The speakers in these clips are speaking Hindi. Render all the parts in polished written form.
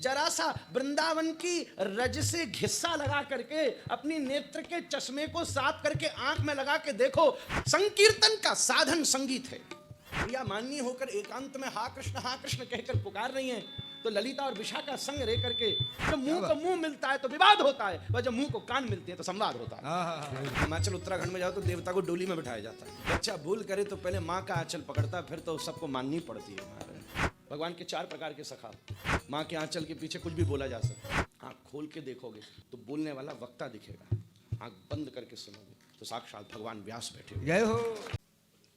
जरा सा वृंदावन की रज से घिस्सा लगा करके अपनी नेत्र के चश्मे को साफ करके आंख में लगा के देखो। संकीर्तन का साधन संगीत है। प्रिया माननीय होकर एकांत में हा कृष्ण कहकर पुकार रही है, तो ललिता और विशाखा संग रह करके जब मुंह को मुंह मिलता है तो विवाद होता है, और जब मुंह को कान मिलते हैं तो संवाद होता है। हिमाचल उत्तराखंड में जाओ तो देवता को डोली में बिठाया जाता है। बच्चा भूल करे तो पहले माँ का आंचल पकड़ता है, फिर तो सबको माननी पड़ती है। भगवान के 4 प्रकार के सखा। माँ के आंचल के पीछे कुछ भी बोला जा सकता है। आंख खोल के देखोगे तो बोलने वाला वक्ता दिखेगा, आंख बंद करके सुनोगे तो साक्षात भगवान व्यास बैठे। जय हो।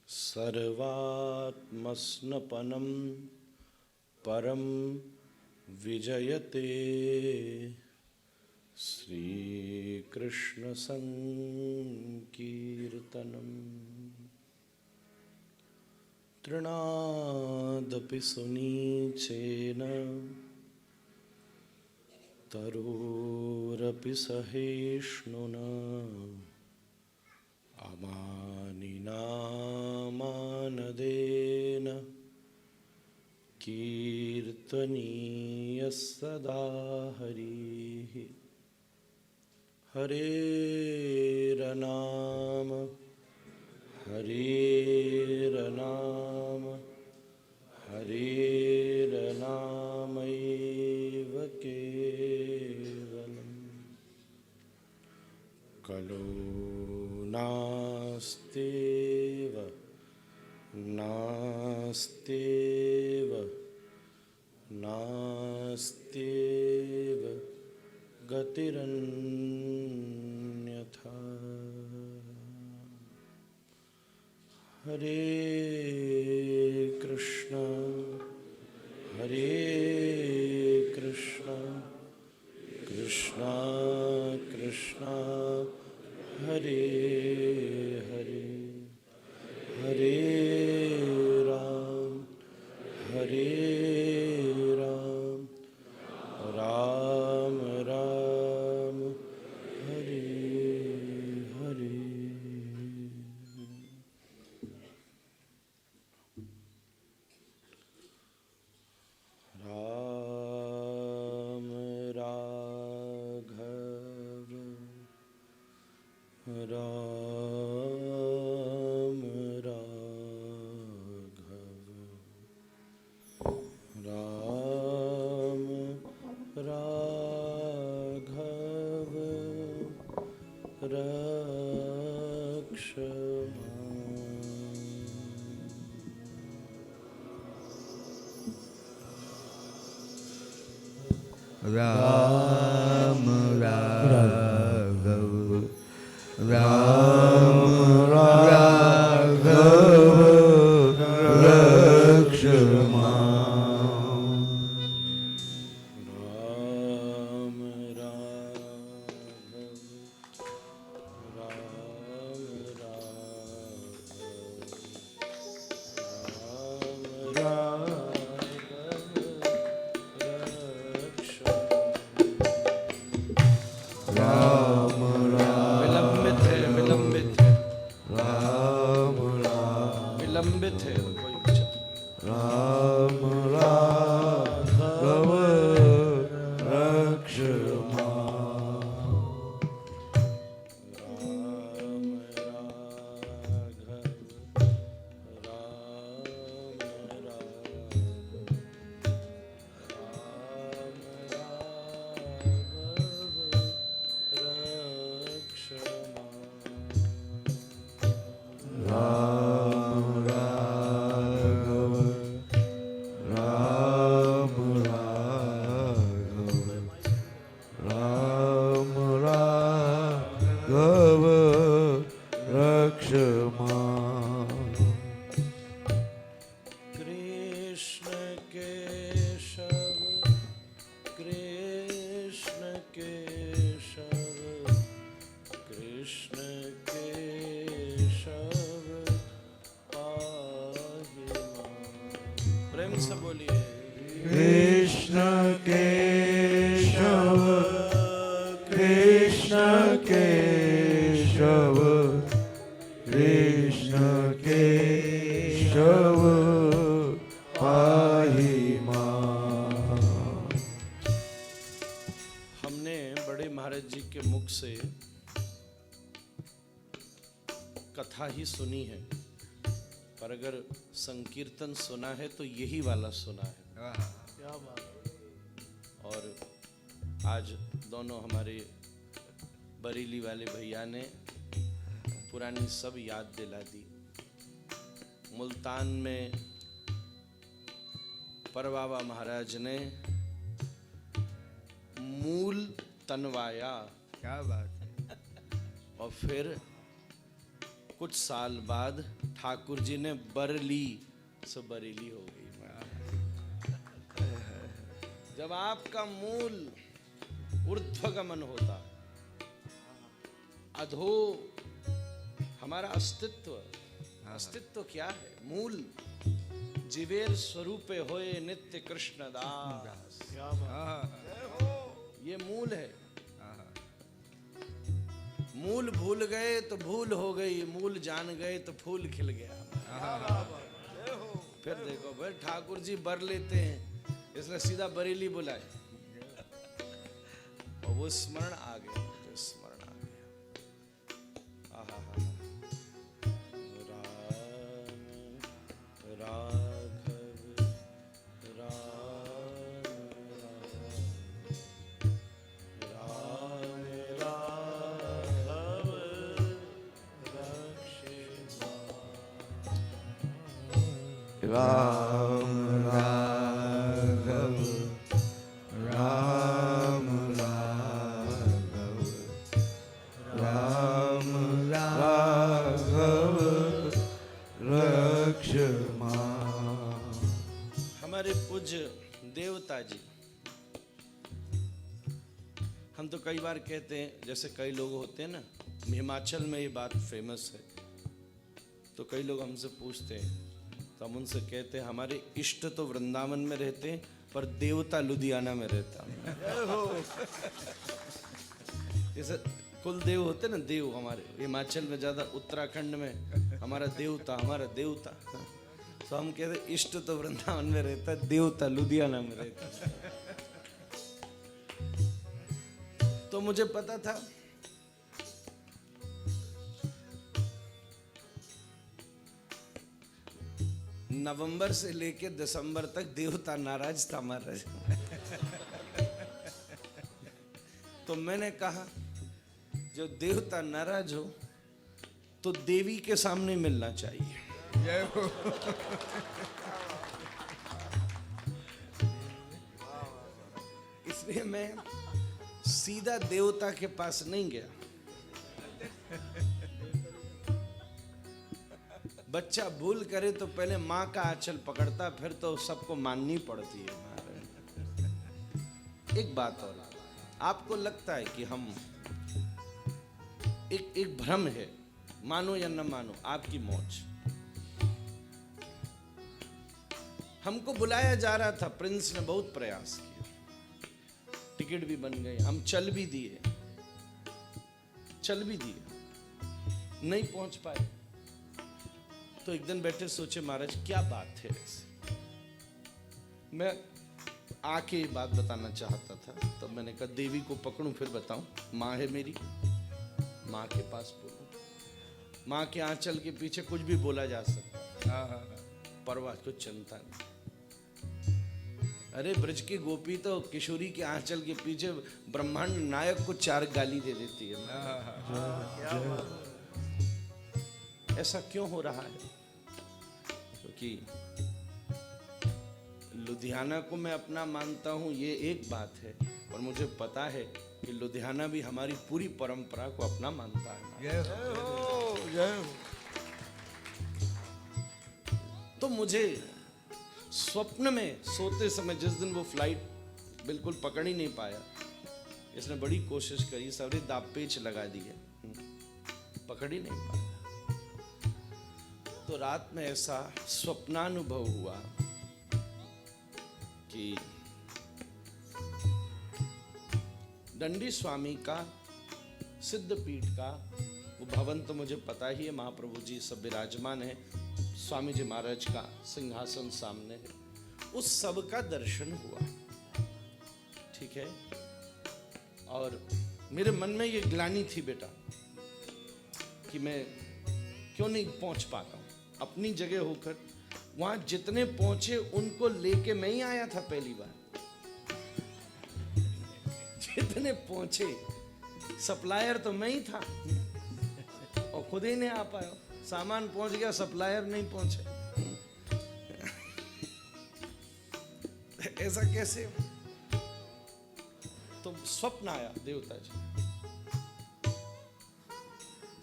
सर्वात्मस्नपनम परम विजयते श्री कृष्ण संकीर्तनम तृणादपि सुनीचेन तरोरपि सहिष्णुना अमानिना मानदेन कीर्तनीय सदा हरिः। हरेरनाम हरेरनाम हरेरनामैव केवलम् कलो नास्तेव नास्तेव नास्तेव गतिरन्यथा। हरे कृष्ण कृष्ण कृष्ण हरे हरे हरे राम राम राम हरे हरे। राम राघव राम राघव राम राघव राम राघव राम राघव रक्ष विलंबित है कोई उचित। राम राघव रक्ष कृष्ण केशव कृष्ण केशव कृष्ण केशव पाहि मां। महाराज जी के मुख से कथा ही सुनी है, पर अगर संकीर्तन सुना है तो यही वाला सुना है। क्या बात। और आज दोनों हमारे बरेली वाले भैया ने पुरानी सब याद दिला दी। मुल्तान में परबाबा महाराज ने मूल तनवाया, क्या बात है। और फिर कुछ साल बाद ठाकुर जी ने बरली, सो बरेली हो गई। जब आपका मूल ऊर्ध्वगमन होता, अधो हमारा अस्तित्व क्या है? मूल जीवेर स्वरूपे होए नित्य कृष्ण दास। ये मूल है। मूल भूल गए तो भूल हो गई, मूल जान गए तो फूल खिल गया। फिर देखो भाई ठाकुर जी बर लेते हैं, इसलिए सीधा बरेली बुलाए और वो स्मरण आ गया, मुझे स्मरण आ गया। आहा हा। राम राघव राम राम राघव रक्षिता। राम राघव राम राघव राम राघव रक्ष मां। हमारे पूज्य देवता जी, हम तो कई बार कहते हैं, जैसे कई लोग होते हैं ना, हिमाचल में ये बात फेमस है, तो कई लोग हमसे पूछते हैं, तो हम उनसे कहते हैं हमारे इष्ट तो वृंदावन में रहते हैं, पर देवता लुधियाना में रहता है। जैसे कुल देव होते हैं ना, देव हमारे हिमाचल में ज्यादा, उत्तराखंड में हमारा देवता तो हम कहते इष्ट तो वृंदावन में रहता है, देवता लुधियाना में रहता है। तो मुझे पता था नवंबर से लेके दिसंबर तक देवता नाराज था महाराज। तो मैंने कहा जो देवता नाराज हो तो देवी के सामने मिलना चाहिए। इसलिए मैं सीधा देवता के पास नहीं गया। बच्चा भूल करे तो पहले माँ का आंचल पकड़ता, फिर तो सबको माननी पड़ती है। एक बात और, आपको लगता है कि हम एक भ्रम है, मानो या न मानो, आपकी मौज। हमको बुलाया जा रहा था, प्रिंस ने बहुत प्रयास किया, टिकट भी बन गई, हम चल भी दिए, नहीं पहुंच पाए। तो एक दिन बैठे सोचे महाराज क्या बात है ऐसे। मैं आके बात बताना चाहता था, तब मैंने कहा देवी को पकड़ूं फिर बताऊं। माँ है मेरी, माँ के पास बोलूं, माँ के आंचल के पीछे कुछ भी बोला जा सकता, परवाह को चिंता नहीं। अरे ब्रज की गोपी तो किशोरी के आंचल के पीछे ब्रह्मांड नायक को 4 गाली दे देती है। ऐसा क्यों हो रहा है? क्योंकि लुधियाना को मैं अपना मानता हूं, ये एक बात है, और मुझे पता है कि लुधियाना भी हमारी पूरी परंपरा को अपना मानता है। तो मुझे स्वप्न में सोते समय, जिस दिन वो फ्लाइट बिल्कुल पकड़ ही नहीं पाया, इसने बड़ी कोशिश करी, सारे दाव पेच लगा दिए, पकड़ ही नहीं पाया। तो रात में ऐसा स्वप्नानुभव हुआ कि दंडी स्वामी का, सिद्धपीठ का वो भवन तो मुझे पता ही है, महाप्रभु जी सब विराजमान है, स्वामी जी महाराज का सिंहासन सामने है, उस सब का दर्शन हुआ। ठीक है। और मेरे मन में ये ग्लानि थी बेटा कि मैं क्यों नहीं पहुंच पाता हूं अपनी जगह होकर। वहां जितने पहुंचे उनको लेके मैं ही आया था पहली बार। जितने पहुंचे सप्लायर तो मैं ही था और खुद ही नहीं आ पाया। सामान पहुंच गया, सप्लायर नहीं पहुंचे। ऐसा कैसे? तो स्वप्न आया देवता जी,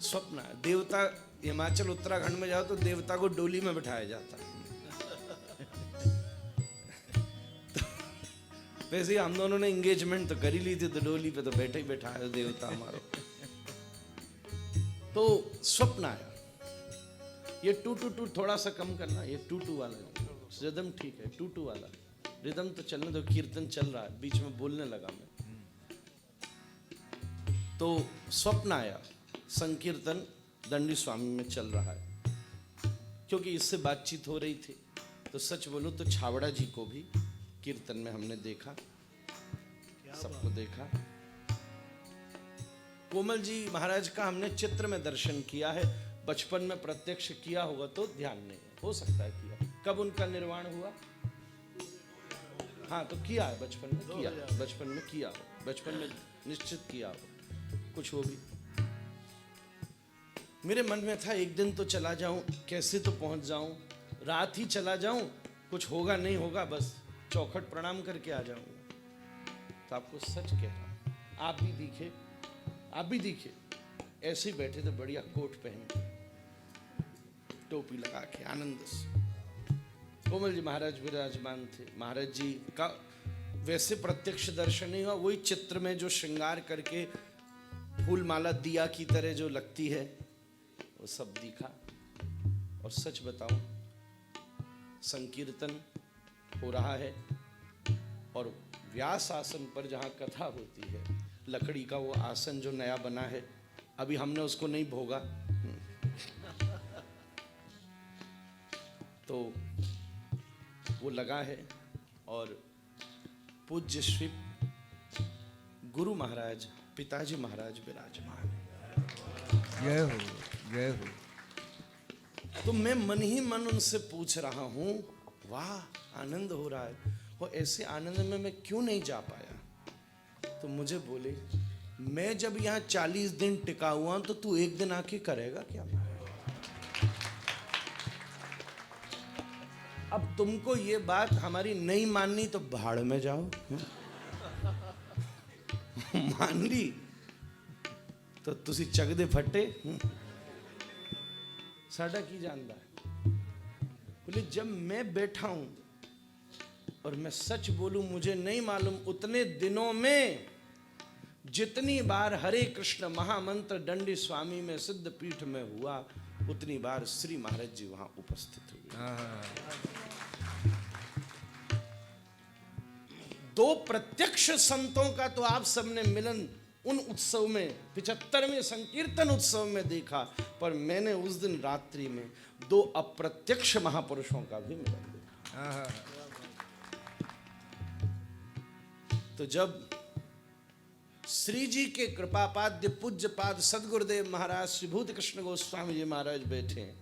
स्वप्न आया। देवता हिमाचल उत्तराखंड में जाओ तो देवता को डोली में बिठाया जाता है। तो वैसे ही हम दोनों ने एंगेजमेंट तो कर ही ली थी, तो डोली पे तो बैठे ही बैठा है देवता हमारा। तो स्वप्न आया, ये टू टू टू थोड़ा सा कम करना, ये टू टू वाला रिदम ठीक है, टू टू वाला रिदम तो चलने दो, कीर्तन चल रहा है, बीच में बोलने लगा मैं। तो स्वप्न आया, संकीर्तन दंडी स्वामी में चल रहा है। क्योंकि इससे बातचीत हो रही थी, तो सच बोलो तो छावड़ा जी को भी कीर्तन में हमने देखा, सबको देखा। कोमल जी महाराज का हमने चित्र में दर्शन किया है, बचपन में प्रत्यक्ष किया होगा तो ध्यान नहीं, हो सकता है किया। कब उनका निर्वाण हुआ? हाँ तो किया है, बचपन में किया, बचपन में किया हो, बचपन में निश्चित किया हो कुछ। वो भी मेरे मन में था एक दिन तो चला जाऊं, कैसे तो पहुंच जाऊं, रात ही चला जाऊं, कुछ होगा नहीं होगा, बस चौखट प्रणाम करके आ जाऊंगा। तो आपको सच कह रहा हूं, आप भी दिखे, आप भी दिखे, ऐसे ही बैठे थे बढ़िया कोट पहन के, टोपी लगा के आनंद से। कोमल जी महाराज विराजमान थे। महाराज जी का वैसे प्रत्यक्ष दर्शन नहीं हुआ, वही चित्र में जो श्रृंगार करके फूल माला दिया की तरह जो लगती है वो सब दिखा। और सच बताऊं, संकीर्तन हो रहा है और व्यास आसन पर जहां कथा होती है, लकड़ी का वो आसन जो नया बना है, अभी हमने उसको नहीं भोगा, तो वो लगा है। और पूज्य श्री गुरु महाराज पिताजी महाराज विराजमान है। जय हो, जय हो। तो मैं मन ही मन उनसे पूछ रहा हूं, वाह आनंद हो रहा है, और ऐसे आनंद में मैं क्यों नहीं जा पाया? तो मुझे बोले, मैं जब यहाँ 40 दिन टिका हुआ तो तू एक दिन आके करेगा क्या? अब तुमको ये बात हमारी नहीं माननी तो भाड़ में जाओ। मान ली तो तुसी चक दे फटे, साडा की जानदा है। बोले जब मैं बैठा हूं और मैं सच बोलूं, मुझे नहीं मालूम उतने दिनों में जितनी बार हरे कृष्ण महामंत्र दंडी स्वामी में सिद्ध पीठ में हुआ, उतनी बार श्री महाराज जी वहां उपस्थित हुए। दो प्रत्यक्ष संतों का तो आप सबने मिलन उन उत्सव में 75वें संकीर्तन उत्सव में देखा, पर मैंने उस दिन रात्रि में दो अप्रत्यक्ष महापुरुषों का भी मिलन देखा। तो जब श्री जी के कृपापाद्य पूज्य पाद सदगुरुदेव महाराज श्री भूत कृष्ण गोस्वामी जी महाराज बैठे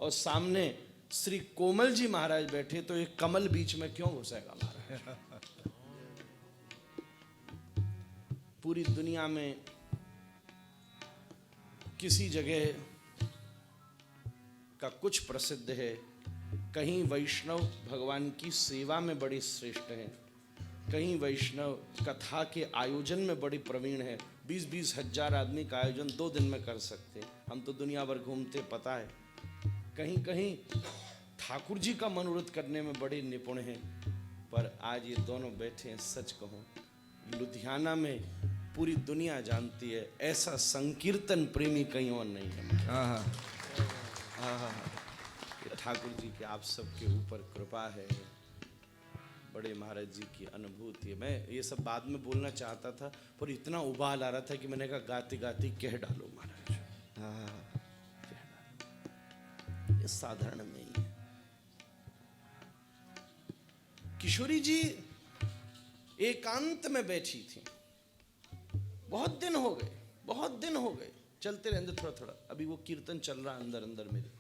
और सामने श्री कोमल जी महाराज बैठे, तो एक कमल बीच में क्यों घुसेगा महाराज? पूरी दुनिया में किसी जगह का कुछ प्रसिद्ध है, कहीं वैष्णव भगवान की सेवा में बड़ी श्रेष्ठ है, कहीं वैष्णव कथा के आयोजन में बड़ी प्रवीण है। 20-20 हजार आदमी का आयोजन 2 दिन में कर सकते। हम तो दुनिया भर घूमते, पता है। कहीं कहीं ठाकुर जी का मनोरथ करने में बड़े निपुण हैं, पर आज ये दोनों बैठे हैं। सच कहूं, लुधियाना में पूरी दुनिया जानती है, ऐसा संकीर्तन प्रेमी कहीं और नहीं है। ठाकुर जी के आप सबके ऊपर कृपा है, बड़े महाराज जी की अनुभूति है। मैं ये सब बाद में बोलना चाहता था, पर इतना उबाल आ रहा था कि मैंने कहा गाते गाते कह डालो महाराज। ये साधारण नहीं है। किशोरी जी एकांत में बैठी थी, बहुत दिन हो गए, बहुत दिन हो गए, चलते रहते थोड़ा थोड़ा। अभी वो कीर्तन चल रहा अंदर अंदर मेरे।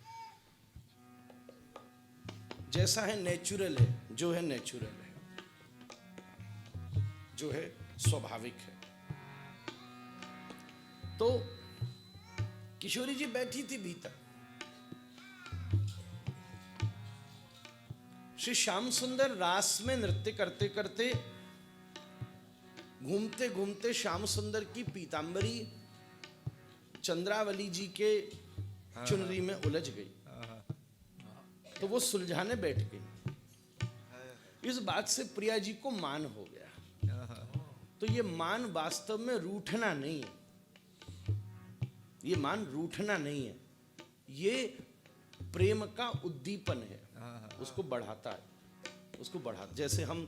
जैसा है नेचुरल है, जो है नेचुरल है, जो है स्वाभाविक है। तो किशोरी जी बैठी थी भीतर। श्री श्याम सुंदर रास में नृत्य करते करते, घूमते घूमते श्याम सुंदर की पीतांबरी चंद्रावली जी के चुनरी में उलझ गई। तो वो सुलझाने बैठ गई। इस बात से प्रिया जी को मान हो गया। तो ये मान वास्तव में रूठना नहीं है, ये मान रूठना नहीं है, ये प्रेम का उद्दीपन है, उसको बढ़ाता है, उसको बढ़ाता। जैसे हम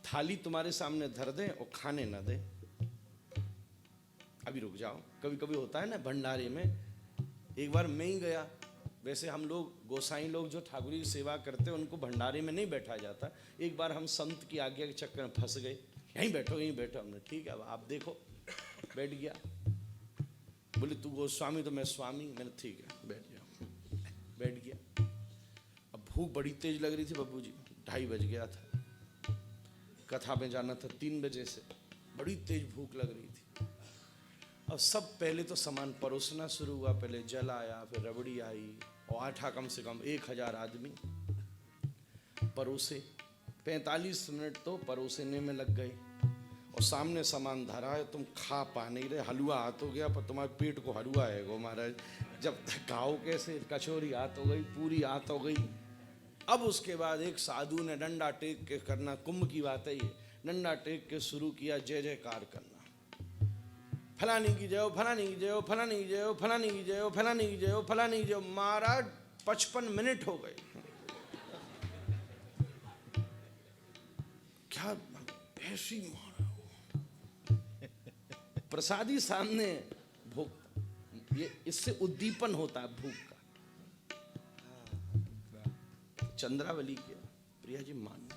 थाली तुम्हारे सामने धर दें और खाने ना दें, अभी रुक जाओ। कभी कभी होता है ना भंडारे में। एक बार मैं ही गया, वैसे हम लोग गोसाई लोग जो ठाकुर की सेवा करते हैं उनको भंडारे में नहीं बैठाया जाता। एक बार हम संत की आज्ञा के चक्कर में फंस गए, यहीं बैठो यहीं बैठो। हमने ठीक है अब आप देखो, बैठ गया। बोले तू गोस्वामी तो मैं स्वामी। मैंने ठीक है बैठ जाओ, बैठ गया। अब भूख बड़ी तेज लग रही थी बब्बू जी, 2:30 बज गया था, कथा में जाना था 3 बजे से, बड़ी तेज भूख लग रही थी। अब सब पहले तो सामान परोसना शुरू हुआ, पहले जल आया, फिर रबड़ी आई, और आठा कम से कम 1000 आदमी परोसे। 45 मिनट तो परोसने में लग गए, और सामने सामान धरा है, तुम खा पा नहीं रहे। हलवा हाथ हो गया, पर तुम्हारे पेट को हलवा है वो महाराज, जब तक खाओ कैसे। कचौरी हाथ हो गई, पूरी हाथ हो गई। अब उसके बाद एक साधु ने डंडा टेक के करना, कुंभ की बात है ये, डंडा टेक के शुरू किया जय जयकार करना। फलानी की जय हो, फलानी की जय हो, फलानी की जय हो, फलानी की जय हो, फलानी की जय हो, फलानी की जय हो। महाराज 55 मिनट हो गए। क्या ऐसी प्रसादी सामने, भूख, ये इससे उद्दीपन होता है भूख का। चंद्रावली के प्रिया जी मान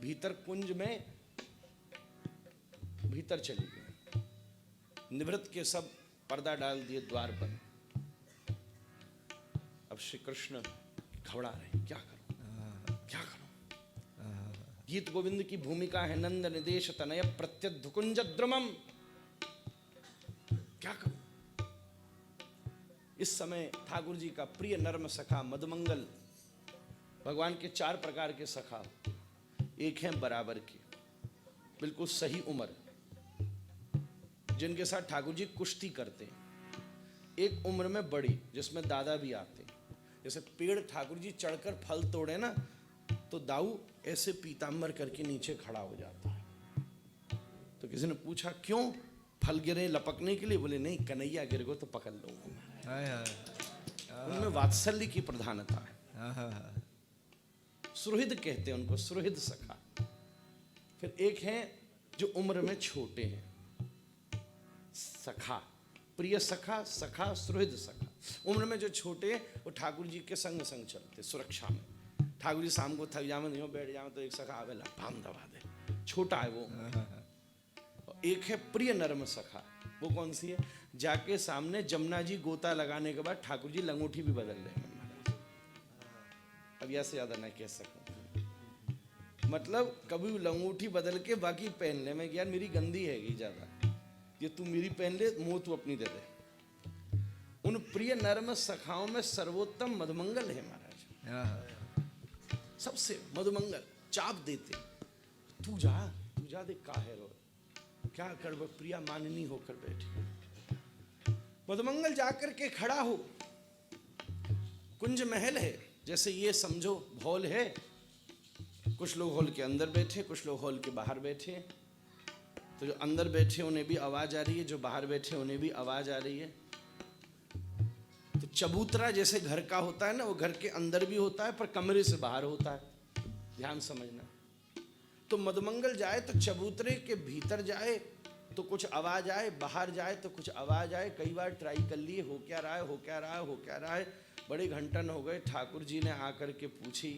भीतर कुंज में भीतर चली गई। निवृत्त के सब पर्दा डाल दिए द्वार पर। अब श्री कृष्ण घबरा रहे, क्या करूं क्या करूं। गीत गोविंद की भूमिका है नंद निदेश तनय प्रत्यद्ध कुंज द्रुमम, क्या करूं। इस समय ठाकुर जी का प्रिय नर्म सखा मधुमंगल, भगवान के 4 प्रकार के सखा, एक हैं बराबर के, बिल्कुल सही उम्र, जिनके साथ ठाकुर जी कुश्ती करते हैं। एक उम्र में बड़ी, जिसमें दादा भी आते हैं। जैसे पेड़ ठाकुर जी चढ़कर फल तोड़े ना, तो दाऊ ऐसे पीतांबर करके नीचे खड़ा हो जाता है। तो किसी ने पूछा क्यों, फल गिरे लपकने के लिए? बोले नहीं, कन्हैया गिर गो तो पकड़ लूंगा। उनमें वात्सल्य की प्रधानता है। सुहृद कहते हैं उनको, सुहृद सखा। फिर एक है जो उम्र में छोटे हैं, सखा, प्रिय सखा, सखा सुहृद सखा। उम्र में जो छोटे हैं वो ठाकुर जी के संग संग चलते सुरक्षा में। ठाकुर जी शाम को थक जावे, नहीं हो बैठ जावे, तो एक सखा आवेला भाम दबा दे, छोटा है वो। एक है प्रिय नर्म सखा, वो कौन सी है? जाके सामने जमुना जी गोता लगाने के बाद ठाकुर जी लंगोटी भी बदल देंगे महाराज। अब ऐसे ज्यादा ना कह सकूं, मतलब कभी लंगोटी बदल के बाकी पहन ले। मैं यार मेरी गंदी हैगी ज्यादा, ये तू मेरी पहन ले, मुंह तू अपनी दे दे। उन प्रिय नर्म सखाओं में सर्वोत्तम मधुमंगल है महाराज। सबसे मधुमंगल चाप देते, तू जा दे काहे रो, क्या कर, प्रिया माननी होकर बैठी। मधुमंगल जाकर के खड़ा हो, कुंज महल है, जैसे ये समझो हॉल है। कुछ लोग हॉल के अंदर बैठे, कुछ लोग हॉल के बाहर बैठे। तो जो अंदर बैठे उन्हें भी आवाज आ रही है, जो बाहर बैठे उन्हें भी आवाज आ रही है। तो चबूतरा जैसे घर का होता है ना, वो घर के अंदर भी होता है पर कमरे से बाहर होता है, ध्यान समझना। तो मधुमंगल जाए तो चबूतरे के भीतर जाए तो कुछ आवाज आए, बाहर जाए तो कुछ आवाज आए। कई बार ट्राई कर लिए, हो क्या रहा है, हो क्या रहा है, हो क्या रहा है। बड़े घंटन हो गए। ठाकुर जी ने आकर के पूछी,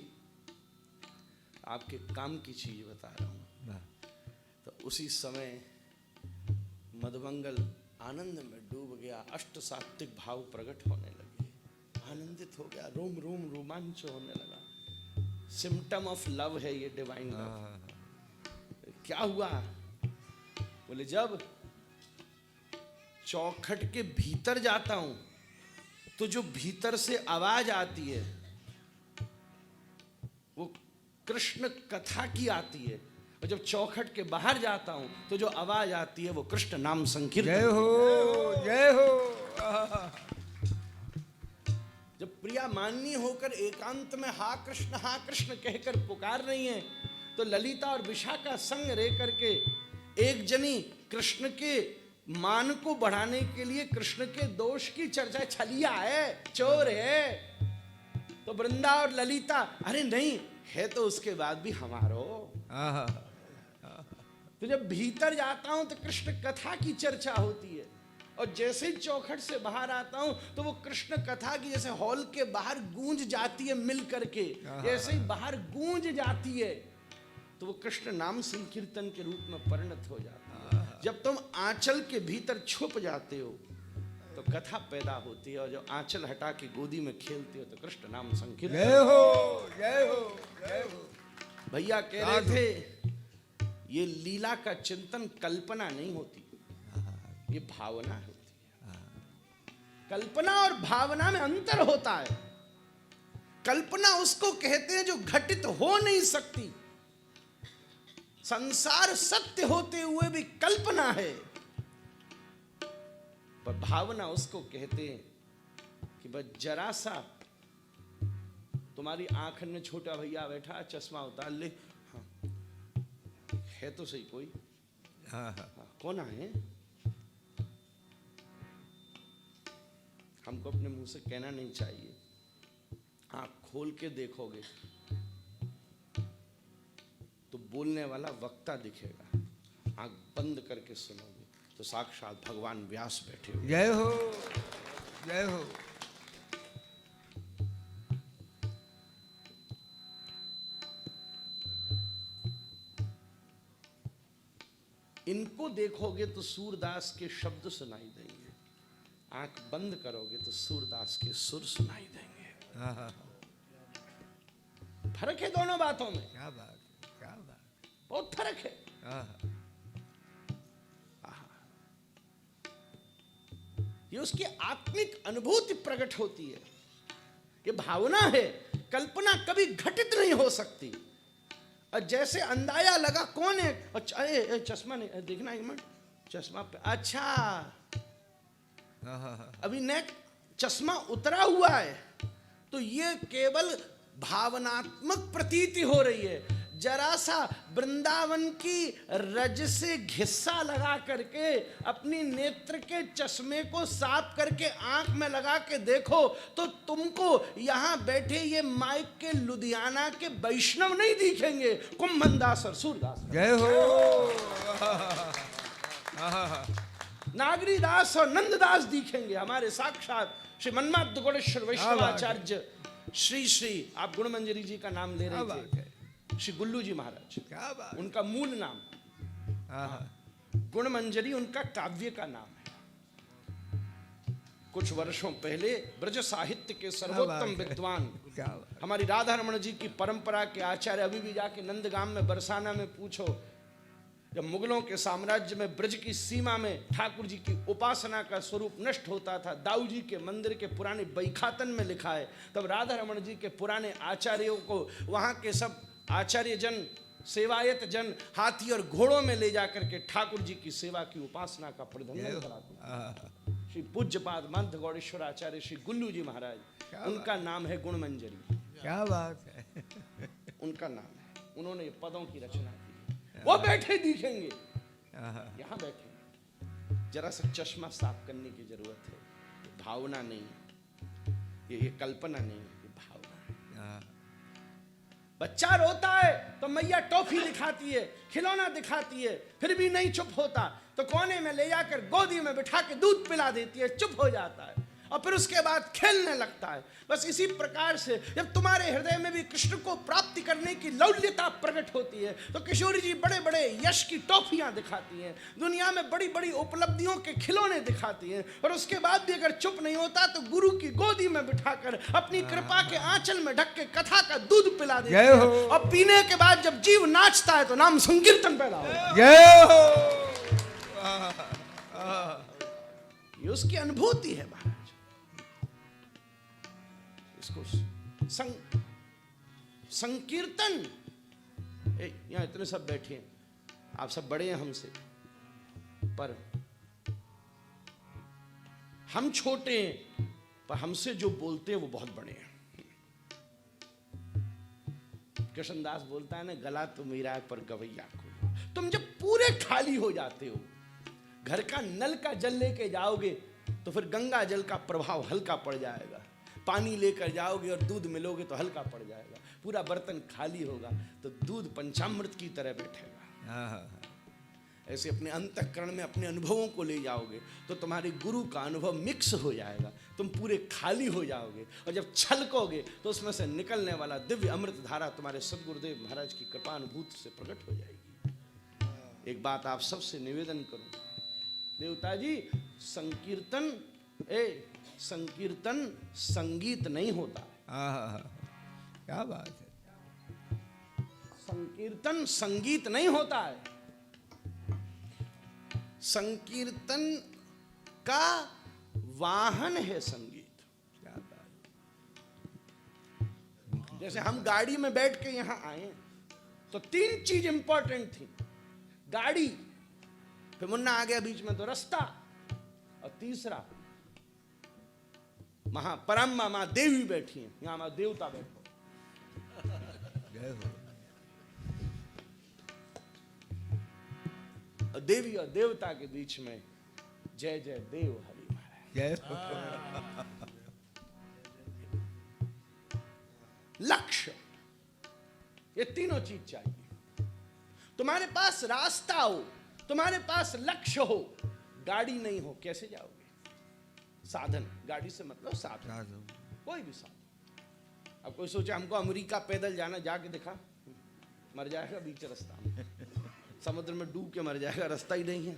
आपके काम की चीज बता रहा हूं। तो उसी समय मधुमंगल आनंद में डूब गया, अष्ट सात्विक भाव प्रकट होने लगे, आनंदित हो गया, रोम रोम रोमांच होने लगा। सिम्टम ऑफ लव है ये, डिवाइन लव। क्या हुआ? बोले जब चौखट के भीतर जाता हूं तो जो भीतर से आवाज आती है वो कृष्ण कथा की आती है, और जब चौखट के बाहर जाता हूं तो जो आवाज आती है वो कृष्ण नाम संकीर्तन। जय हो, जय हो। जब प्रिया माननी होकर एकांत में हा कृष्ण कहकर पुकार रही हैं, तो ललिता और विशाखा संग रह करके एक जनी कृष्ण के मान को बढ़ाने के लिए कृष्ण के दोष की चर्चा, छलिया है, चोर है, तो वृंदा और ललिता अरे नहीं है तो उसके बाद भी हमारो। तो जब भीतर जाता हूं तो कृष्ण कथा की चर्चा होती है, और जैसे ही चौखट से बाहर आता हूं तो वो कृष्ण कथा की जैसे हॉल के बाहर गूंज जाती है मिल करके, जैसे ही बाहर गूंज जाती है तो वो कृष्ण नाम संकीर्तन के रूप में परिणत हो जाता है। जब तुम आंचल के भीतर छुप जाते हो तो कथा पैदा होती है, और जब आंचल हटा के गोदी में खेलते हो तो कृष्ण नाम संकीर्तन। जय हो, जय हो, जय हो। भैया कह रहे थे ये लीला का चिंतन कल्पना नहीं होती, ये भावना होती है। कल्पना और भावना में अंतर होता है। कल्पना उसको कहते हैं जो घटित हो नहीं सकती, संसार सत्य होते हुए भी कल्पना है, पर भावना उसको कहते हैं कि बस जरा सा तुम्हारी आंख में छोटा भैया बैठा, चश्मा उतार ले, हाँ, है तो सही कोई, हाँ, कौन है? हमको अपने मुंह से कहना नहीं चाहिए, आंख खोल के देखोगे तो बोलने वाला वक्ता दिखेगा, आंख बंद करके सुनोगे तो साक्षात भगवान व्यास बैठे हुए। जय हो, जय हो। इनको देखोगे तो सूरदास के शब्द सुनाई देंगे, आंख बंद करोगे तो सूरदास के सुर सुनाई देंगे। फर्क है दोनों बातों में। क्या बात, क्या बात, बहुत फर्क है। ये उसकी आत्मिक अनुभूति प्रकट होती है, ये भावना है। कल्पना कभी घटित नहीं हो सकती। और जैसे अंदाजा लगा कौन है, अरे चश्मा नहीं देखना एक मिनट, चश्मा पे, अच्छा अभी नेक चश्मा उतरा हुआ है, तो ये केवल भावनात्मक प्रतीति हो रही है। जरा सा वृंदावन की रज से घिस्सा लगा करके अपनी नेत्र के चश्मे को साफ करके आंख में लगा के देखो तो तुमको यहां बैठे ये माइक के लुधियाना के वैष्णव नहीं दिखेंगे, कुंभनदास और सूरदास। जय हो। नागरीदास और नंददास दिखेंगे, हमारे साक्षात श्री मन्मथ गौड़ेश्वर वैष्णवाचार्य श्री श्री, आप गुणमंजरी जी का नाम ले रहे थे, श्री गुल्लू जी महाराज, क्या बात, उनका मूल नाम गुणमंजरी, उनका काव्य का नाम है। कुछ वर्षों पहले ब्रज साहित्य के सर्वोत्तम विद्वान हमारी राधा रमण जी की परंपरा के आचार्य, अभी भी जाके नंदगाम में बरसाना में पूछो, जब मुगलों के साम्राज्य में ब्रज की सीमा में ठाकुर जी की उपासना का स्वरूप नष्ट होता था, दाऊ जी के मंदिर के पुराने बैखातन में लिखा है, तब राधा रमण जी के पुराने आचार्यों को वहाँ के सब आचार्य जन, सेवायत जन हाथी और घोड़ों में ले जाकर के ठाकुर जी की सेवा की उपासना का प्रबंधन कराते। श्री पूज्यपाद मंथ गौड़ेश्वर आचार्य श्री गुल्लू जी महाराज, उनका नाम है गुणमंजरी। क्या बात है, उनका नाम है, उन्होंने पदों की रचना की। वो बैठे दिखेंगे, यहाँ बैठे, जरा सा चश्मा साफ करने की जरूरत है। भावना नहीं, ये कल्पना नहीं, ये भावना है। बच्चा रोता है तो मैया टॉफी दिखाती है, खिलौना दिखाती है, फिर भी नहीं चुप होता तो कोने में ले जाकर गोदी में बिठा के दूध पिला देती है, चुप हो जाता है। और फिर उसके बाद खेलने लगता है। बस इसी प्रकार से जब तुम्हारे हृदय में भी कृष्ण को प्राप्ति करने की लौल्यता प्रकट होती है तो किशोरी जी बड़े बड़े यश की टॉफियां दिखाती हैं, दुनिया में बड़ी बड़ी उपलब्धियों के खिलौने दिखाती हैं, और उसके बाद भी अगर चुप नहीं होता तो गुरु की गोदी में बिठाकर अपनी कृपा के आंचल में ढक के कथा का दूध पिला देती जय है, हो। और पीने के बाद जब जीव नाचता है तो नाम संकीर्तन पैदा होता है। जय हो। ये उसकी अनुभूति है महाराज। इसको संकीर्तन, यहां इतने सब बैठे हैं, आप सब बड़े हैं हमसे, पर हम छोटे हैं, पर हमसे जो बोलते हैं वो बहुत बड़े हैं। कृष्णदास बोलता है ना, गला तो मेरा है पर गवैया को। तुम जब पूरे खाली हो जाते हो, घर का नल का जल लेके जाओगे तो फिर गंगा जल का प्रभाव हल्का पड़ जाएगा, पानी लेकर जाओगे और दूध मिलोगे तो हल्का पड़ जाएगा, पूरा बर्तन खाली होगा तो दूध पंचामृत की तरह बैठेगा। ऐसे अपने अंतःकरण में अपने अनुभवों को ले जाओगे तो तुम्हारे गुरु का अनुभव मिक्स हो जाएगा, तुम पूरे खाली हो जाओगे, और जब छलकोगे तो उसमें से निकलने वाला दिव्य अमृत धारा तुम्हारे सदगुरुदेव महाराज की कृपानुभूति से प्रकट हो जाएगी। एक बात आप सबसे निवेदन करूं, देवता जी, संकीर्तन संगीत नहीं होता। क्या बात है। संकीर्तन संगीत नहीं होता है। संकीर्तन का वाहन है संगीत। क्या बात। जैसे हम गाड़ी में बैठ के यहां आए तो 3 चीज इंपॉर्टेंट थी, गाड़ी, फिर मुन्ना आ गया बीच में तो रास्ता, और तीसरा परम्मा मां देवी बैठी है, यहां मां देवता बैठो। जय हो। और देवी और देवता के बीच में जय जय देव हरि महाराज। जय हो। लक्ष्य, ये तीनों चीज चाहिए। तुम्हारे पास रास्ता हो, तुम्हारे पास लक्ष्य हो, गाड़ी नहीं हो, कैसे जाओगे? साधन, गाड़ी से मतलब साधन, कोई भी साधन। अब कोई सोचे हमको अमेरिका पैदल जाना, जाके दिखा, मर जाएगा बीच रास्ता में, समुद्र में डूब के मर जाएगा, रास्ता ही नहीं है।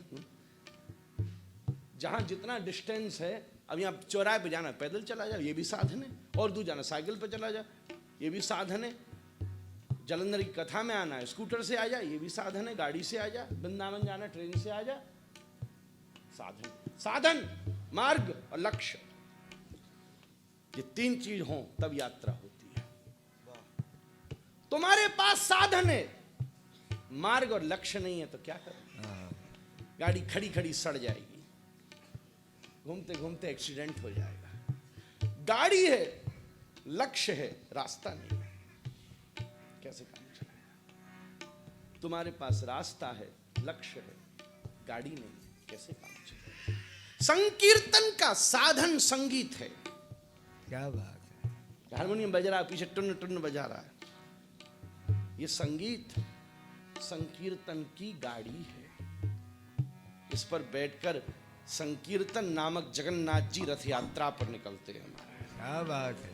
जहां जितना डिस्टेंस है, अब यहाँ चौराहे पे जाना पैदल चला जाओ, ये भी साधन है, और दूर जाना साइकिल पे चला जा, ये भी साधन है। जलंधर की कथा में आना है, स्कूटर से आ जा, ये भी साधन है, गाड़ी से आ जा, वृंदावन जाना ट्रेन से आ जा, साधन। साधन, मार्ग और लक्ष्य, ये 3 चीज हो तब यात्रा होती है। तुम्हारे पास साधन है, मार्ग और लक्ष्य नहीं है तो क्या करें? गाड़ी खड़ी खड़ी सड़ जाएगी, घूमते घूमते एक्सीडेंट हो जाएगा। गाड़ी है, लक्ष्य है, रास्ता नहीं है, कैसे काम चलेगा? तुम्हारे पास रास्ता है, लक्ष्य है, गाड़ी नहीं है, कैसे काम चलेगा? संकीर्तन का साधन संगीत है। क्या बात है। हारमोनियम बज रहा है, पीछे टुन टुन बजा रहा है, ये संगीत संकीर्तन की गाड़ी है। इस पर बैठकर संकीर्तन नामक जगन्नाथ जी रथ यात्रा पर निकलते हैं हमारे। क्या बात है।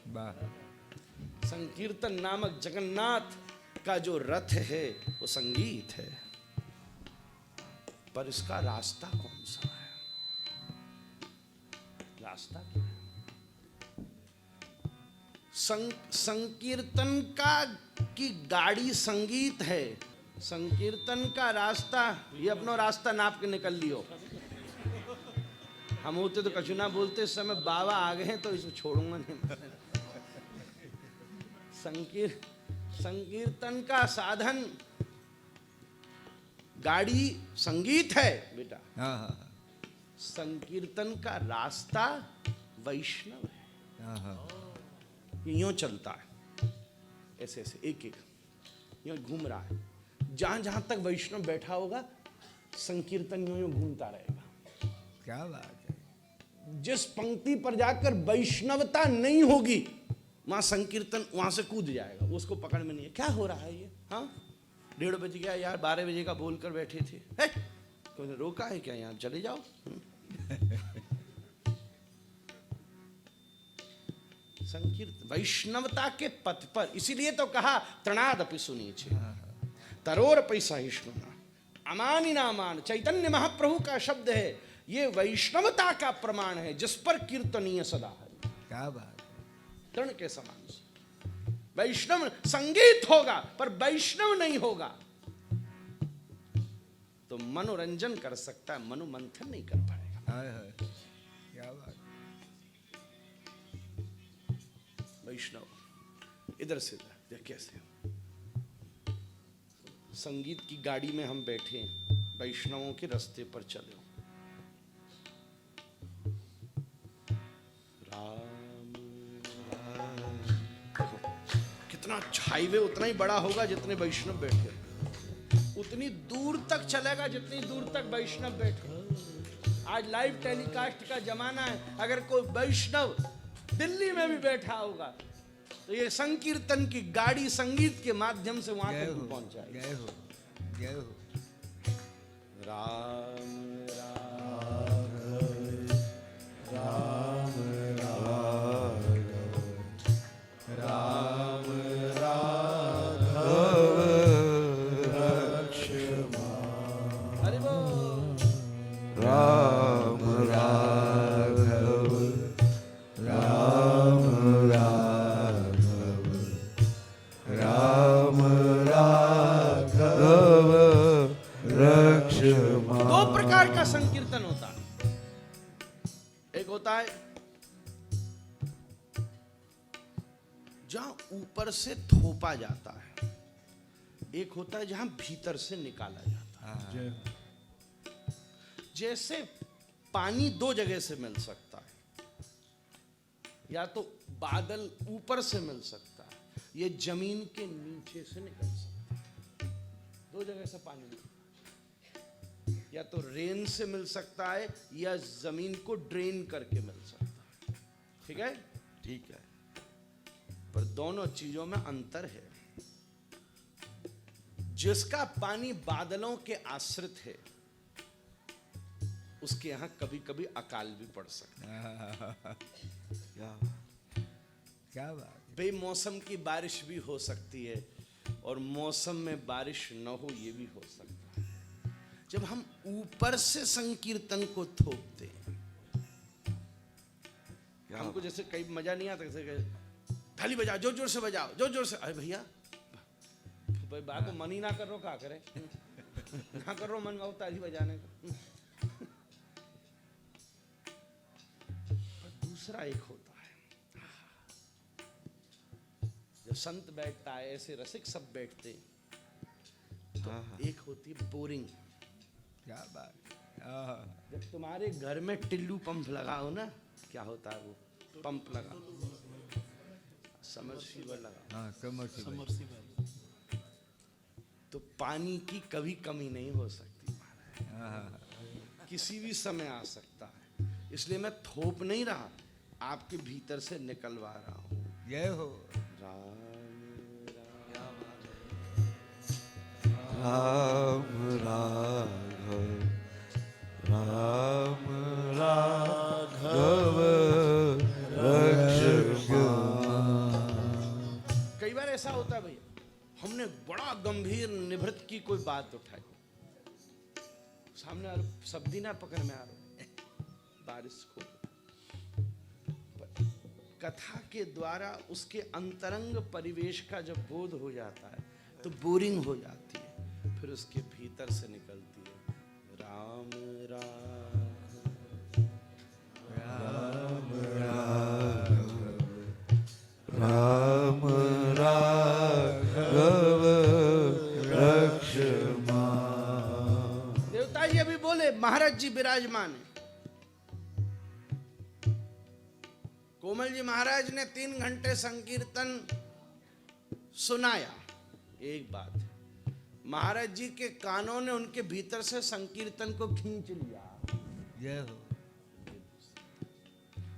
वाह। संकीर्तन नामक जगन्नाथ का जो रथ है वो संगीत है, पर इसका रास्ता कौन सा है? रास्ता क्या है? संकीर्तन की गाड़ी संगीत है, संकीर्तन का रास्ता, ये अपना रास्ता नाप के निकल लियो। हम होते तो कछु ना बोलते, इस समय बाबा आ गए हैं तो इसे छोड़ूंगा नहीं। संकीर्तन का साधन गाड़ी संगीत है बेटा, संकीर्तन का रास्ता वैष्णव है। ये यूं चलता है, ऐसे ऐसे एक एक यूं घूम रहा है, जहां जहां तक वैष्णव बैठा होगा संकीर्तन यूं यूं घूमता रहेगा। क्या बात है। जिस पंक्ति पर जाकर वैष्णवता नहीं होगी वहां संकीर्तन वहां से कूद जाएगा, उसको पकड़ में नहीं है। क्या हो रहा है ये? हाँ 1:30 बज गया यार, 12 बजे का बोलकर बैठे थे, कोई रोका है क्या? यहाँ चले जाओ। संकीर्तन वैष्णवता के पथ पर, इसीलिए तो कहा तृणादपि सुनीचे तरोर पैसा हिष्णुना अमानिना मान। चैतन्य महाप्रभु का शब्द है, ये वैष्णवता का प्रमाण है जिस पर कीर्तनीय सदा है। क्या बात है। तृण के समान से वैष्णव संगीत होगा पर वैष्णव नहीं होगा तो मनोरंजन कर सकता है, मनोमंथन नहीं कर पाएगा। हाय हाय, क्या बात। वैष्णव इधर से देख कैसे संगीत की गाड़ी में हम बैठे वैष्णवों के रास्ते पर चले। राम कितना हाईवे उतना ही बड़ा होगा जितने वैष्णव बैठे, उतनी दूर तक चलेगा जितनी दूर तक वैष्णव बैठे। आज लाइव टेलीकास्ट का जमाना है, अगर कोई वैष्णव दिल्ली में भी बैठा होगा तो ये संकीर्तन की गाड़ी संगीत के माध्यम से वहां तक पहुंच जाएगी। जय हो, जय हो। राम राम राम हरि बोल। राम राघव राम राघव राम राघव रक्षमा। दो प्रकार का संकीर्तन होता है, एक होता है जहां ऊपर से थोपा जाता है, एक होता है जहां भीतर से निकाला जाता है। जैसे पानी दो जगह से मिल सकता है, या तो बादल ऊपर से मिल सकता है, ये जमीन के नीचे से निकल सकता है। दो जगह से पानी मिलता है, या तो रेन से मिल सकता है या जमीन को ड्रेन करके मिल सकता है। ठीक है, ठीक है, पर दोनों चीजों में अंतर है। जिसका पानी बादलों के आश्रित है उसके यहां कभी कभी अकाल भी पड़ सकता है। क्या बात। बेमौसम की बारिश भी हो सकती है और मौसम में बारिश न हो ये भी हो सकता है। जब हम ऊपर से संकीर्तन को थोपते हैं, हमको जैसे कई मजा नहीं आता, जैसे थाली बजाओ, जोर जोर से बजाओ, जोर जोर से। अरे भैया भाई बात को मन ही ना करो, क्या करें ना करो मन में ताली बजाने का। दूसरा एक होता है जब संत बैठता है, ऐसे रसिक सब बैठते, तो एक होती है बोरिंग। क्या बात। जब तुम्हारे घर में टिल्लू पंप लगा हो ना, क्या होता है वो पंप लगा, समरसीबल लगा, हाँ समरसीबल। तो पानी की कभी कमी नहीं हो सकती, किसी भी समय आ सकता है। इसलिए मैं थोप नहीं रहा, आपके भीतर से निकलवा रहा हूं। जय हो। राम राघव राम राघव रक्षमा। कई बार ऐसा होता है भैया, हमने बड़ा गंभीर निभृत की कोई बात उठाई, सामने सब्जी ना पकड़ में आ रहा बारिश को, कथा के द्वारा उसके अंतरंग परिवेश का जब बोध हो जाता है तो बोरिंग हो जाती है, फिर उसके भीतर से निकलती है राम राम राम राघव रक्षमा। देवता जी अभी बोले, महाराज जी विराजमान है। कोमल जी महाराज ने 3 घंटे संकीर्तन सुनाया। एक बात है, महाराज जी के कानों ने उनके भीतर से संकीर्तन को खींच लिया। जय हो।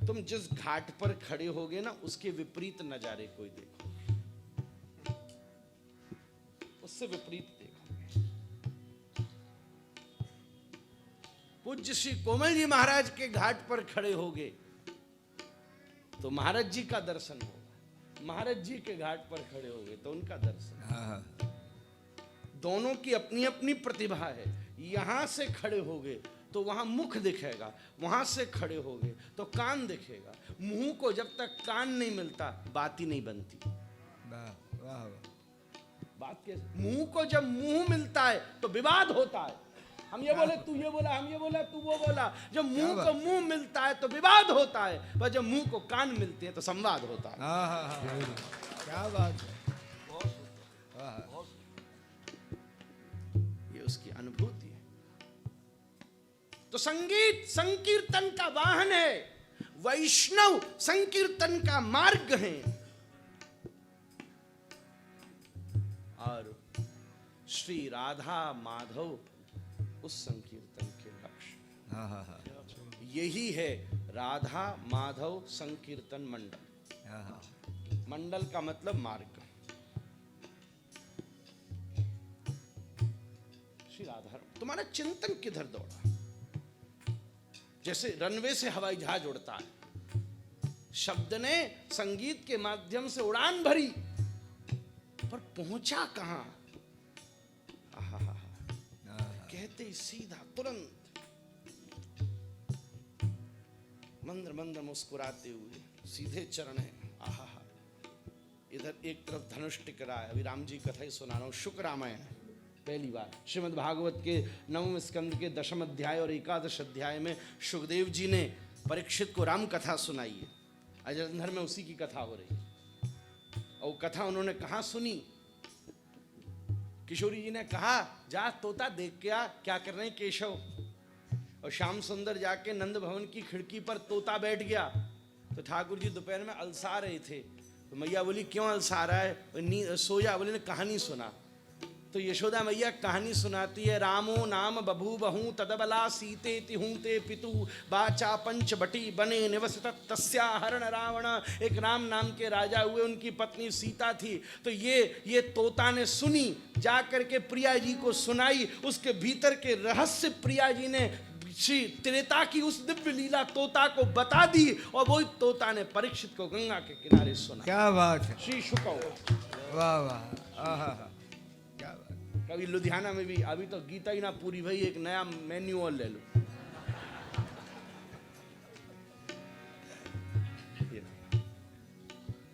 तुम जिस घाट पर खड़े होगे ना, उसके विपरीत नजारे कोई देखो, उससे विपरीत देखो। पूज्य श्री कोमल जी महाराज के घाट पर खड़े होगे तो महाराज जी का दर्शन होगा। महाराज जी के घाट पर खड़े हो गए तो उनका दर्शन। हाँ, दोनों की अपनी अपनी प्रतिभा है। यहां से खड़े हो गए तो वहां मुख दिखेगा, वहां से खड़े हो गए तो कान दिखेगा। मुंह को जब तक कान नहीं मिलता बात ही नहीं बनती। वाह वाह वाह। बात के मुंह को जब मुंह मिलता है तो विवाद होता है। हम ये बोले तू ये बोला, हम ये बोला तू वो बोला। जब मुंह को मुंह मिलता है तो विवाद होता है, पर जब मुंह को कान मिलते हैं तो संवाद होता है। हाँ हाँ हाँ, क्या बात है। वाह, ये उसकी अनुभूति है। तो संगीत संकीर्तन का वाहन है, वैष्णव संकीर्तन का मार्ग है। और श्री राधा माधव उस संकीर्तन के लक्ष्य। हाँ हाँ हाँ, यही है राधा माधव संकीर्तन मंडल। हाँ हाँ, मंडल का मतलब मार्ग। श्री राधा, तुम्हारा चिंतन किधर दौड़ा? जैसे रनवे से हवाई जहाज उड़ता है, शब्द ने संगीत के माध्यम से उड़ान भरी, पर पहुंचा कहां? आहा, कहते ही सीधा तुरंत मंद मंद मुस्कुराते हुए सीधे चरण है। आहा, इधर एक तरफ धनुष टिक रहा है। अभी राम जी कथा ही सुना रहा हूं। शुक रामायण पहली बार श्रीमद् भागवत के 9वें स्कंद के 10वें अध्याय और 11 अध्याय में सुखदेव जी ने परीक्षित को राम कथा सुनाई है। अजलंधर में उसी की कथा हो रही है। और कथा उन्होंने कहाँ सुनी? किशोरी जी ने कहा जा तोता देख के आ, क्या कर रहे हैं केशव? और श्याम सुंदर जाके नंद भवन की खिड़की पर तोता बैठ गया। तो ठाकुर जी दोपहर में अलसा रहे थे। तो मैया बोली क्यों अलसा रहा है? सोया। बोले ने कहानी सुना। तो यशोदा मैया कहानी सुनाती है। रामो नाम बभूवहु तदबला सीते तिहूते पितु बाचा पंच बटी बने निवसत तस्या हरण रावण। एक राम नाम के राजा हुए, उनकी पत्नी सीता थी। तो ये तोता ने सुनी, जा करके प्रिया जी को सुनाई। उसके भीतर के रहस्य प्रिया जी ने श्री त्रेता की उस दिव्य लीला तोता को बता दी, और वही तोता ने परीक्षित को गंगा के किनारे सुना। क्या बात है। श्री शुक। वाह वाह, आहा, क्या बात। कभी लुधियाना में भी, अभी तो गीता ही ना पूरी भाई, एक नया मैन्यूअल ले लो।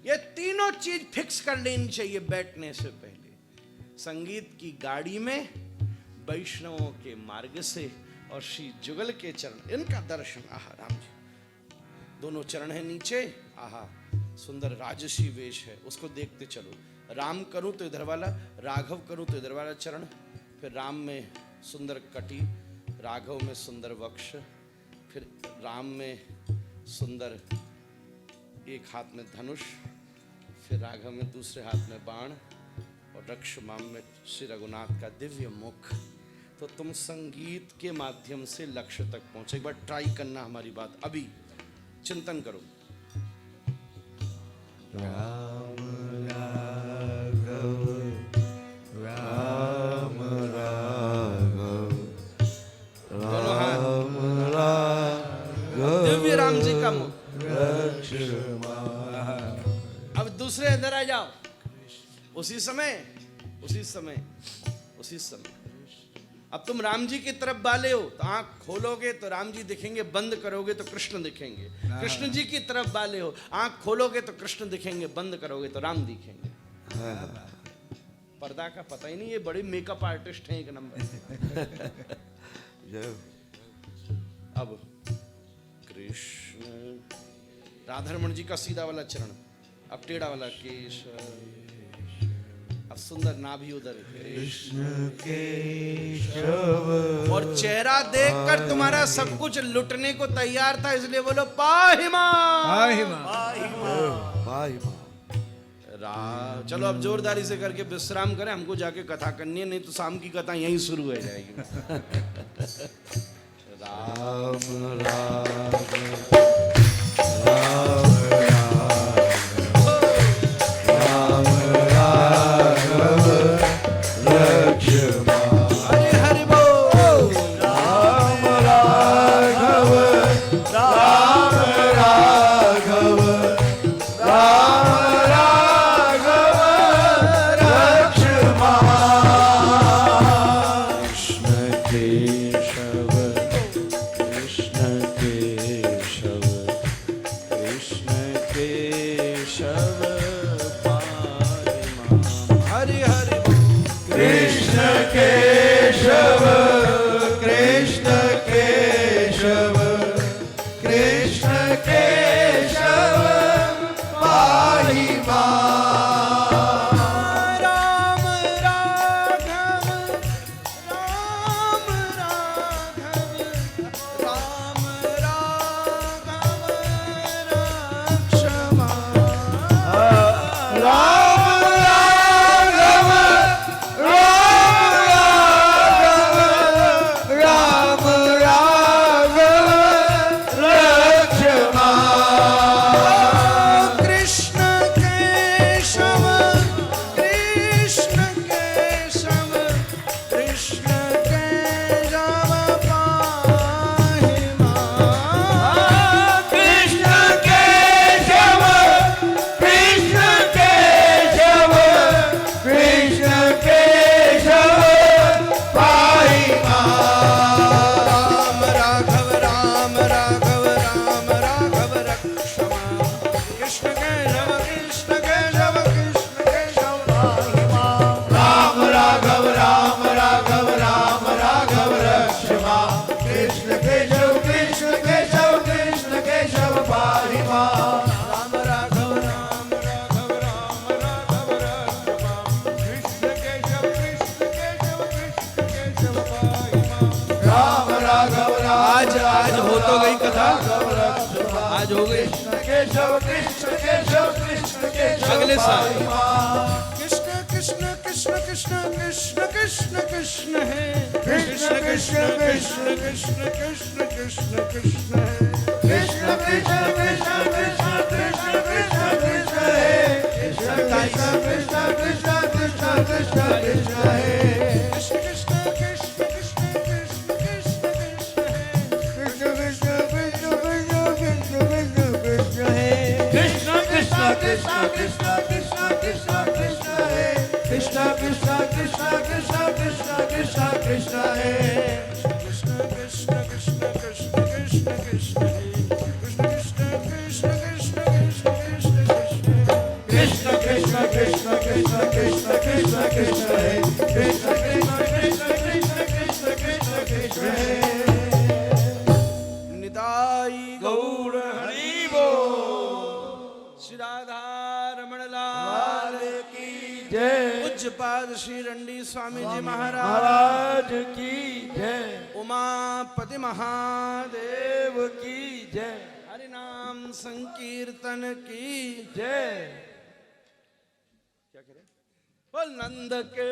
ये तीनों चीज फिक्स कर लेनी चाहिए बैठने से पहले। संगीत की गाड़ी में, वैष्णवों के मार्ग से, और श्री जुगल के चरण, इनका दर्शन। आहा, राम जी दोनों चरण है नीचे। आहा, सुंदर राजसी वेश है, उसको देखते चलो। राम करूं तो इधर वाला, राघव करूं तो इधर वाला चरण, फिर राम में सुंदर कटी, राघव में सुंदर वक्ष, फिर राम में सुंदर एक हाथ में धनुष, फिर राघव में दूसरे हाथ में बाण, और रक्षमाम में श्री रघुनाथ का दिव्य मुख। तो तुम संगीत के माध्यम से लक्ष्य तक पहुंचे। एक बार ट्राई करना हमारी बात। अभी चिंतन करो। राम राघव राम राघव दोनों हाथ, राम राघव दिव्य राम जी का मुख। रक्षमा। अब दूसरे अंदर आ जाओ। उसी समय उसी समय उसी समय अब तुम राम जी की तरफ वाले हो तो आंख खोलोगे तो राम जी दिखेंगे, बंद करोगे तो कृष्ण दिखेंगे। कृष्ण जी की तरफ वाले हो, आंख खोलोगे तो कृष्ण दिखेंगे, बंद करोगे तो राम दिखेंगे। पर्दा का पता ही नहीं, ये बड़े मेकअप आर्टिस्ट हैं एक नंबर। अब कृष्ण, राधारमण जी का सीधा वाला चरण, अब टेढ़ा वाला केश, अब सुंदर नाभि उधर, कृष्ण केशव। और चेहरा देखकर तुम्हारा सब कुछ लुटने को तैयार था, इसलिए बोलो पाहि मां। पाहि मां। पाहि मां। चलो अब जोरदारी से करके विश्राम करें, हमको जाके कथा करनी है, नहीं तो शाम की कथा यहीं शुरू हो जाएगी। राम राम राघव केशव पाहि मां। राम राघव आज हो तो गई कथा, आज हो गई। केशव कृष्ण केशव कृष्ण केशव अगले साल। पाहि मां। कृष्ण कृष्ण कृष्ण कृष्ण कृष्ण कृष्ण कृष्ण है, कृष्ण कृष्ण कृष्ण कृष्ण कृष्ण कृष्ण कृष्ण है, कृष्ण कृष्ण कृष्ण कृष्ण कृष्ण कृष्ण कृष्ण है। कृष्ण कृष्ण कृष्ण कृष्ण कृष्ण कृष्ण कृष्ण है। कृष्ण कृष्ण कृष्ण कृष्ण कृष्ण कृष्ण कृष्ण है, कृष्ण कृष्ण कृष्ण कृष्ण कृष्ण कृष्ण कृष्ण है। कृष्ण कृष्ण कृष्ण कृष्ण कृष्ण कृष्ण कृष्ण है। कृष्ण कृष्ण कृष्ण कृष्ण कृष्ण कृष्ण कृष्ण है। कृष्ण कृष्ण कृष्ण कृष्ण कृष्ण कृष्ण है, कृष्ण कृष्ण कृष्ण कृष्ण कृष्ण कृष्ण कृष्ण है। कृष्ण कृष्ण कृष्ण कृष्ण कृष्ण कृष्ण कृष्ण है। कृष्ण कृष्ण कृष्ण कृष्ण कृष्ण कृष्ण कृष्ण है। निताई गौर हरि बोल। श्री राधा रमण लाल की जय। पूज्य पाद श्री रंडी स्वामी जी महाराज महाराज की जय। उमापति महादेव देव की जय। हरि नाम संकीर्तन की जय। क्या करें? बोल नंद के